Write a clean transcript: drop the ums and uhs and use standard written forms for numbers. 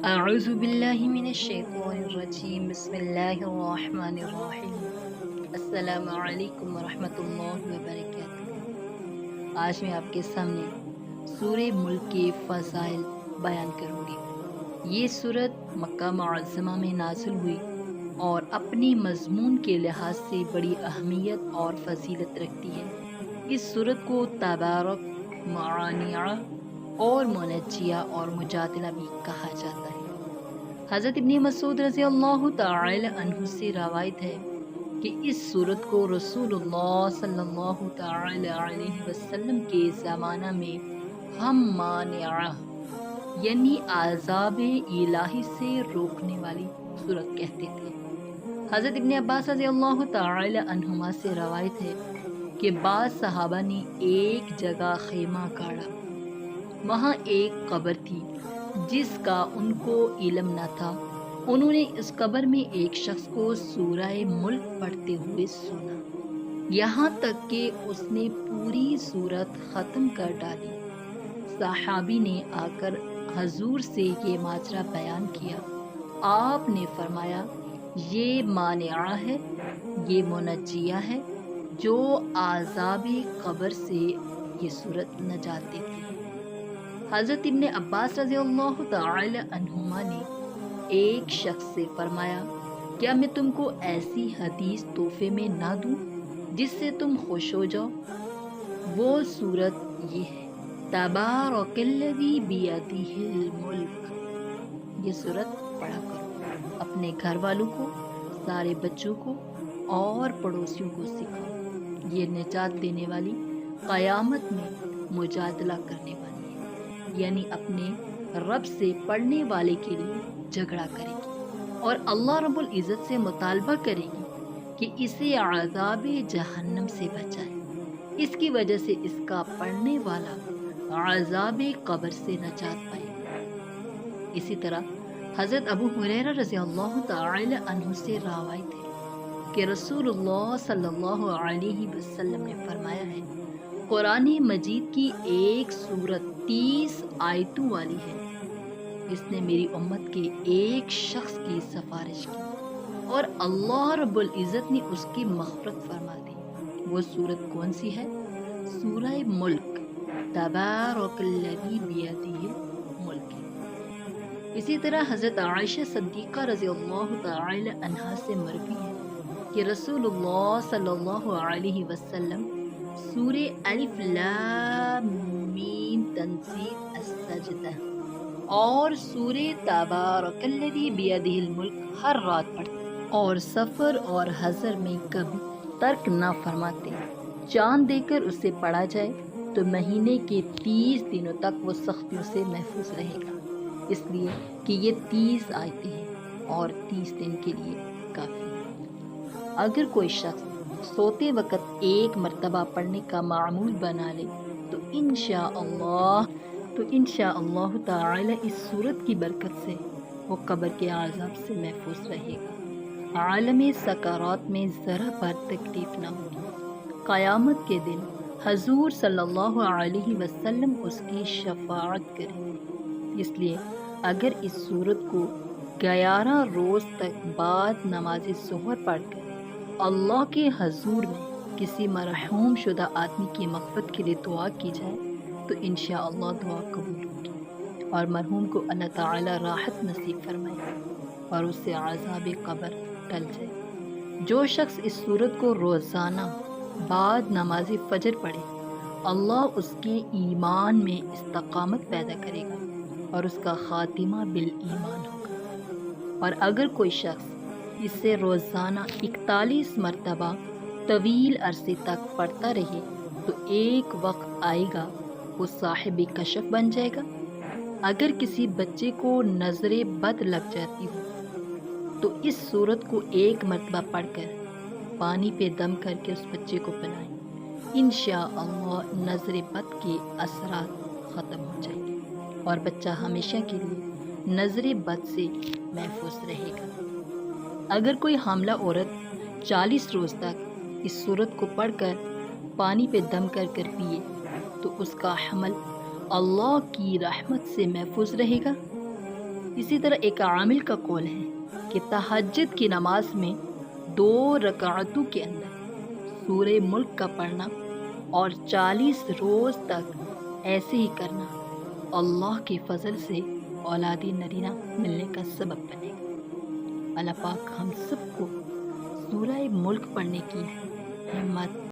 اعوذ باللہ من الشیطان الرجیم بسم اللہ الرحمن الرحیم السلام علیکم ورحمۃ اللہ وبرکاتہ۔ آج میں آپ کے سامنے سورہ ملک کے فضائل بیان کروں گی۔ یہ سورت مکہ معظمہ میں نازل ہوئی اور اپنی مضمون کے لحاظ سے بڑی اہمیت اور فضیلت رکھتی ہے۔ اس سورت کو تبارک، معانیہ اور منجیہ اور مجادلہ بھی کہا جاتا ہے۔ حضرت ابن مسعود رضی اللہ تعالی عنہ سے روایت ہے کہ اس سورت کو رسول اللہ صلی اللہ تعالی علیہ وسلم کے زمانہ میں ہم مانعہ یعنی عذاب الہی سے روکنے والی سورت کہتے تھے۔ حضرت ابن عباس رضی اللہ تعالی عنہما سے روایت ہے کہ بعض صحابہ نے ایک جگہ خیمہ گاڑا۔ وہاں ایک قبر تھی جس کا ان کو علم نہ تھا۔ انہوں نے اس قبر میں ایک شخص کو سورہ ملک پڑھتے ہوئے سنا، یہاں تک کہ اس نے پوری سورت ختم کر ڈالی۔ صحابی نے آ کر حضور سے یہ ماجرا بیان کیا۔ آپ نے فرمایا، یہ مانعہ ہے، یہ منجیہ ہے، جو عذاب قبر سے یہ سورت نجات دیتی ہے۔ حضرت ابن عباس رضی اللہ تعالی عنہما نے ایک شخص سے فرمایا، کیا میں تم کو ایسی حدیث تحفے میں نہ دوں جس سے تم خوش ہو جاؤ؟ وہ سورت یہ ہے، تبارک الذی بیدہ الملک۔ یہ سورت پڑھا کرو، اپنے گھر والوں کو، سارے بچوں کو اور پڑوسیوں کو سکھاؤ۔ یہ نجات دینے والی، قیامت میں مجادلہ کرنے والی ہے، یعنی اپنے رب سے پڑھنے والے کے لیے جھگڑا کرے گی اور اللہ رب العزت سے مطالبہ کرے گی کہ اسے عذاب جہنم سے بچائے۔ اس کی وجہ سے اس کا پڑھنے والا عذاب قبر سے نجات پائے گا۔ اسی طرح حضرت ابو ہریرہ رضی اللہ تعالی عنہ سے روایت ہے کہ رسول اللہ صلی اللہ علیہ وسلم نے فرمایا ہے، قرآن مجید کی ایک سورت 30 آیتوں والی ہے، اس نے میری امت کے ایک شخص کی سفارش کی اور اللہ رب العزت نے اس کی مغفرت فرما دی۔ وہ سورت کون سی ہے؟ سورہ ملک، تبارک الذی بیدہ الملک۔ اسی طرح حضرت عائشہ صدیقہ رضی اللہ تعالی عنہا سے مروی ہے کہ رسول اللہ صلی اللہ علیہ وسلم سورہ الف لام میم تنزیل السجدہ اور سورہ تبارک الذی بیدہ الملک ہر رات پڑھتے اور سفر اور حضر میں کبھی ترک نہ فرماتے۔ چاند دے کر اسے پڑھا جائے تو مہینے کے 30 دنوں تک وہ سختیوں سے محفوظ رہے گا، اس لیے کہ یہ 30 آیتیں ہیں اور 30 دن کے لیے کافی ہے۔ اگر کوئی شخص سوتے وقت ایک مرتبہ پڑھنے کا معمول بنا لے تو انشاءاللہ تعالی اس سورت کی برکت سے وہ قبر کے عذاب سے محفوظ رہے گا، عالم سکرات میں ذرا بھر تکلیف نہ ہوگی۔ قیامت کے دن حضور صلی اللہ علیہ وسلم اس کی شفاعت کریں گے۔ اس لیے اگر اس سورت کو 11 روز تک بعد نماز ظہر پڑھ کر اللہ کے حضور میں کسی مرحوم شدہ آدمی کی مغفرت کے لیے دعا کی جائے تو انشاءاللہ دعا قبول ہوگی اور مرحوم کو اللہ تعالی راحت نصیب فرمائے اور اس سے عذاب قبر ٹل جائے۔ جو شخص اس سورت کو روزانہ بعد نماز فجر پڑھے، اللہ اس کے ایمان میں استقامت پیدا کرے گا اور اس کا خاتمہ بالایمان ہوگا۔ اور اگر کوئی شخص اس سے روزانہ 41 مرتبہ طویل عرصے تک پڑھتا رہے تو ایک وقت آئے گا وہ صاحب کشف بن جائے گا۔ اگر کسی بچے کو نظر بد لگ جاتی ہو تو اس سورت کو ایک مرتبہ پڑھ کر پانی پہ دم کر کے اس بچے کو پلائیں، انشاءاللہ نظر بد کے اثرات ختم ہو جائیں گے اور بچہ ہمیشہ کے لیے نظر بد سے محفوظ رہے گا۔ اگر کوئی حاملہ عورت 40 روز تک اس سورت کو پڑھ کر پانی پہ دم کر کر پیے تو اس کا حمل اللہ کی رحمت سے محفوظ رہے گا اسی طرح ایک عامل کا قول ہے کہ تہجد کی نماز میں 2 رکعتوں کے اندر سورہ ملک کا پڑھنا اور 40 روز تک ایسے ہی کرنا اللہ کے فضل سے اولاد نرینہ ملنے کا سبب بنے گا۔ اللہ پاک ہم سب کو سورہ ملک پڑھنے کی ہمت